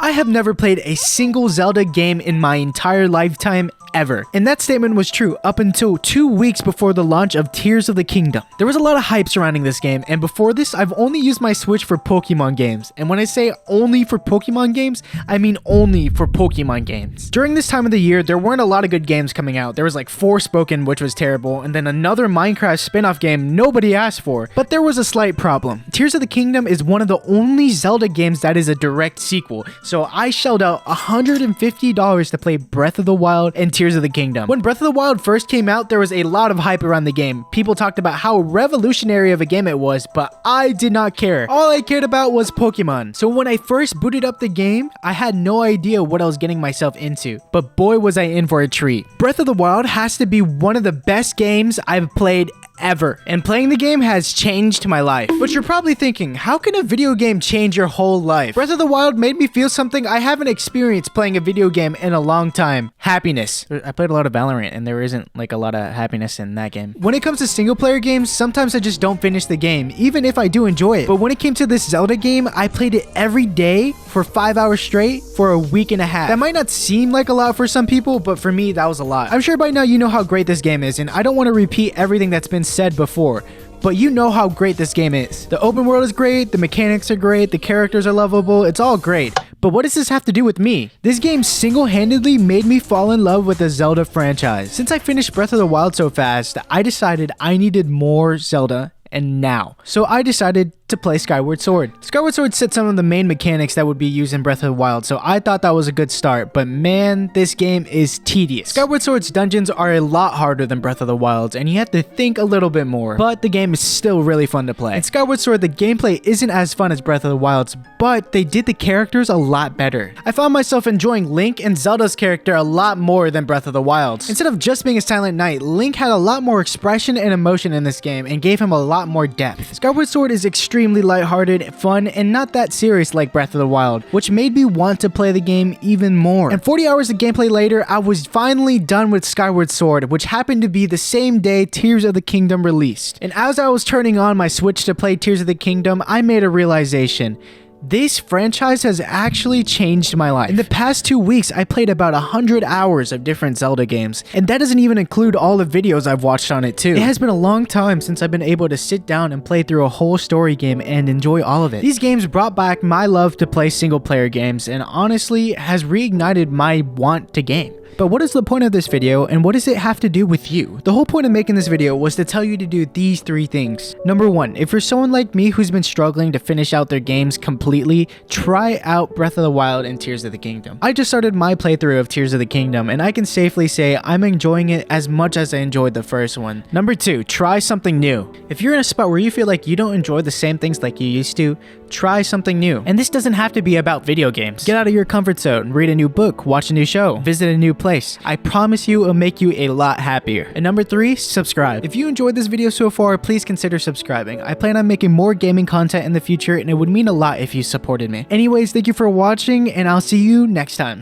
I have never played a single Zelda game in my entire lifetime ever. And that statement was true up until 2 weeks before the launch of Tears of the Kingdom. There was a lot of hype surrounding this game, and before this, I've only used my Switch for Pokemon games. And when I say only for Pokemon games, I mean only for Pokemon games. During this time of the year, there weren't a lot of good games coming out. There was like Forspoken, which was terrible, and then another Minecraft spin-off game nobody asked for. But there was a slight problem. Tears of the Kingdom is one of the only Zelda games that is a direct sequel, so I shelled out $150 to play Breath of the Wild and Tears of the Kingdom. When Breath of the Wild first came out, there was a lot of hype around the game. People talked about how revolutionary of a game it was, but I did not care. All I cared about was Pokemon. So when I first booted up the game, I had no idea what I was getting myself into. But boy was I in for a treat. Breath of the Wild has to be one of the best games I've played ever, and playing the game has changed my life. But you're probably thinking, how can a video game change your whole life? Breath of the Wild made me feel something I haven't experienced playing a video game in a long time. Happiness. I played a lot of Valorant, and there isn't like a lot of happiness in that game. When it comes to single player games, sometimes I just don't finish the game, even if I do enjoy it. But when it came to this Zelda game, I played it every day for 5 hours straight for a week and a half. That might not seem like a lot for some people, but for me, that was a lot. I'm sure by now you know how great this game is, and I don't want to repeat everything that's been said before, but you know how great this game is. The open world is great, the mechanics are great, the characters are lovable, it's all great. But what does this have to do with me? This game single-handedly made me fall in love with the Zelda franchise. Since I finished Breath of the Wild so fast, I decided I needed more Zelda, and now. So I decided to play Skyward Sword. Skyward Sword set some of the main mechanics that would be used in Breath of the Wild, so I thought that was a good start, but man, this game is tedious. Skyward Sword's dungeons are a lot harder than Breath of the Wild's, and you have to think a little bit more, but the game is still really fun to play. In Skyward Sword, the gameplay isn't as fun as Breath of the Wild's, but they did the characters a lot better. I found myself enjoying Link and Zelda's character a lot more than Breath of the Wild's. Instead of just being a silent knight, Link had a lot more expression and emotion in this game and gave him a lot more depth. Skyward Sword is extremely lighthearted, fun, and not that serious like Breath of the Wild, which made me want to play the game even more. And 40 hours of gameplay later, I was finally done with Skyward Sword, which happened to be the same day Tears of the Kingdom released. And as I was turning on my Switch to play Tears of the Kingdom, I made a realization. This franchise has actually changed my life. In the past 2 weeks, I played about 100 hours of different Zelda games, and that doesn't even include all the videos I've watched on it too. It has been a long time since I've been able to sit down and play through a whole story game and enjoy all of it. These games brought back my love to play single player games, and honestly has reignited my want to game. But what is the point of this video, and what does it have to do with you? The whole point of making this video was to tell you to do these 3 things. Number 1, if you're someone like me who's been struggling to finish out their games completely, try out Breath of the Wild and Tears of the Kingdom. I just started my playthrough of Tears of the Kingdom, and I can safely say I'm enjoying it as much as I enjoyed the first one. Number 2, try something new. If you're in a spot where you feel like you don't enjoy the same things like you used to, try something new. And this doesn't have to be about video games. Get out of your comfort zone, read a new book, watch a new show, visit a new place. I promise you it'll make you a lot happier. And number 3, subscribe. If you enjoyed this video so far, please consider subscribing. I plan on making more gaming content in the future, and it would mean a lot if you supported me. Anyways, thank you for watching, and I'll see you next time.